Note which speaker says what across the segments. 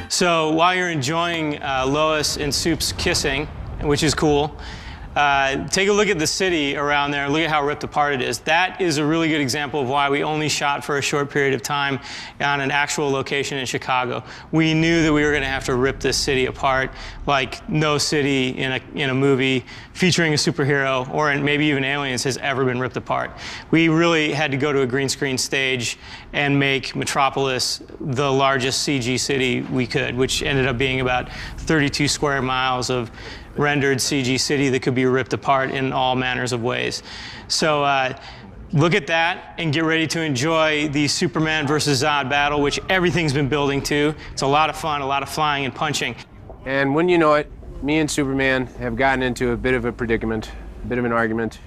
Speaker 1: So while you're enjoying Lois and Soup's kissing, which is cool, take a look at the city around there and look at how ripped apart it is. That is a really good example of why we only shot for a short period of time on an actual location in Chicago. We knew that we were going to have to rip this city apart like no city in a movie featuring a superhero or maybe even aliens has ever been ripped apart. We really had to go to a green screen stage and make Metropolis the largest CG city we could, which ended up being about 32 square miles of rendered CG city that could be ripped apart in all manners of ways. So look at that and get ready to enjoy the Superman versus Zod battle, which everything's been building to. It's a lot of fun, a lot of flying and punching.
Speaker 2: And when you know it, me and Superman have gotten into a bit of a predicament, a bit of an argument.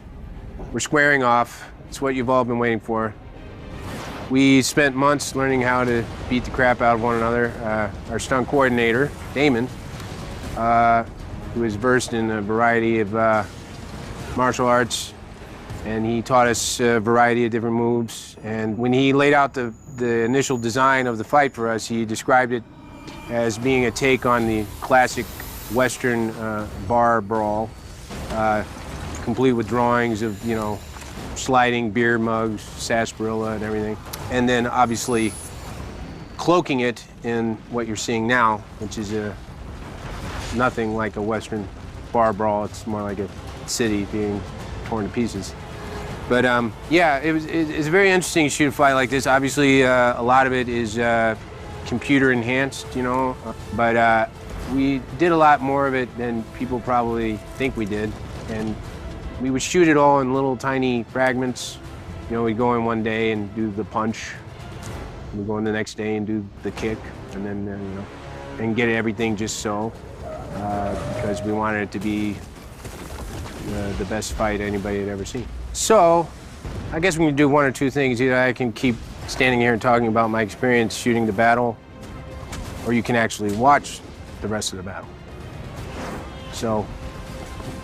Speaker 2: We're squaring off. It's what you've all been waiting for. We spent months learning how to beat the crap out of one another. Our stunt coordinator, Damon, who is versed in a variety of martial arts, and he taught us a variety of different moves. And when he laid out the initial design of the fight for us, he described it as being a take on the classic Western bar brawl, complete with drawings of, you know, sliding beer mugs, sarsaparilla and everything. And then obviously cloaking it in what you're seeing now, which is nothing like a Western bar brawl. It's more like a city being torn to pieces. But yeah, it's very interesting to shoot a fight like this. Obviously, a lot of it is computer enhanced, you know, but we did a lot more of it than people probably think we did. And we would shoot it all in little tiny fragments. You know, we'd go in one day and do the punch. We'd go in the next day and do the kick, and then, you know, and get everything just so. Because we wanted it to be the best fight anybody had ever seen. So, I guess we can do one or two things. Either I can keep standing here and talking about my experience shooting the battle, or you can actually watch the rest of the battle. So,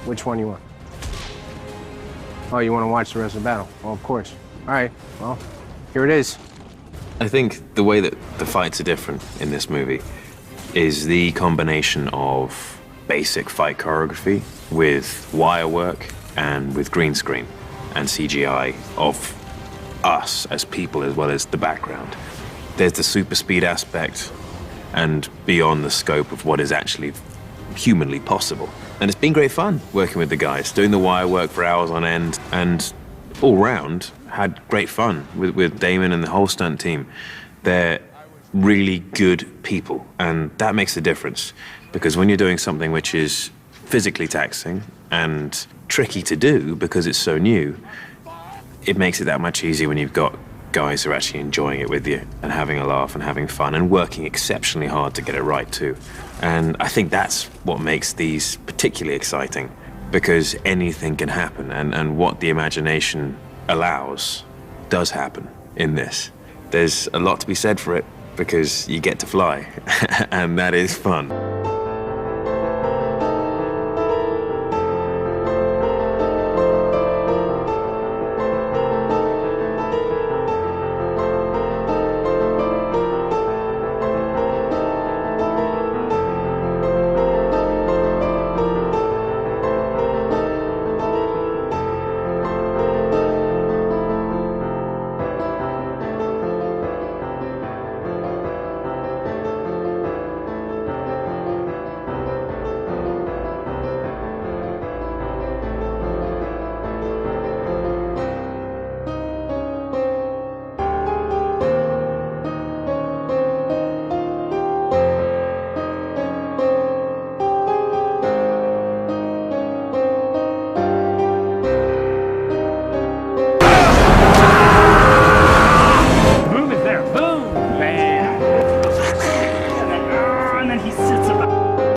Speaker 2: which one do you want? Oh, you want to watch the rest of the battle? Well, of course. All right, well, here it is.
Speaker 3: I think the way that the fights are different in this movie is the combination of basic fight choreography with wire work and with green screen and CGI of us as people as well as the background. There's the super speed aspect and beyond the scope of what is actually humanly possible. And it's been great fun working with the guys, doing the wire work for hours on end, and all round had great fun with Damon and the whole stunt team. They're really good people, and that makes a difference, because when you're doing something which is physically taxing and tricky to do because it's so new, it makes it that much easier when you've got guys who are actually enjoying it with you and having a laugh and having fun and working exceptionally hard to get it right too. And I think that's what makes these particularly exciting, because anything can happen, and what the imagination allows does happen in this. There's a lot to be said for it, because you get to fly, and that is fun.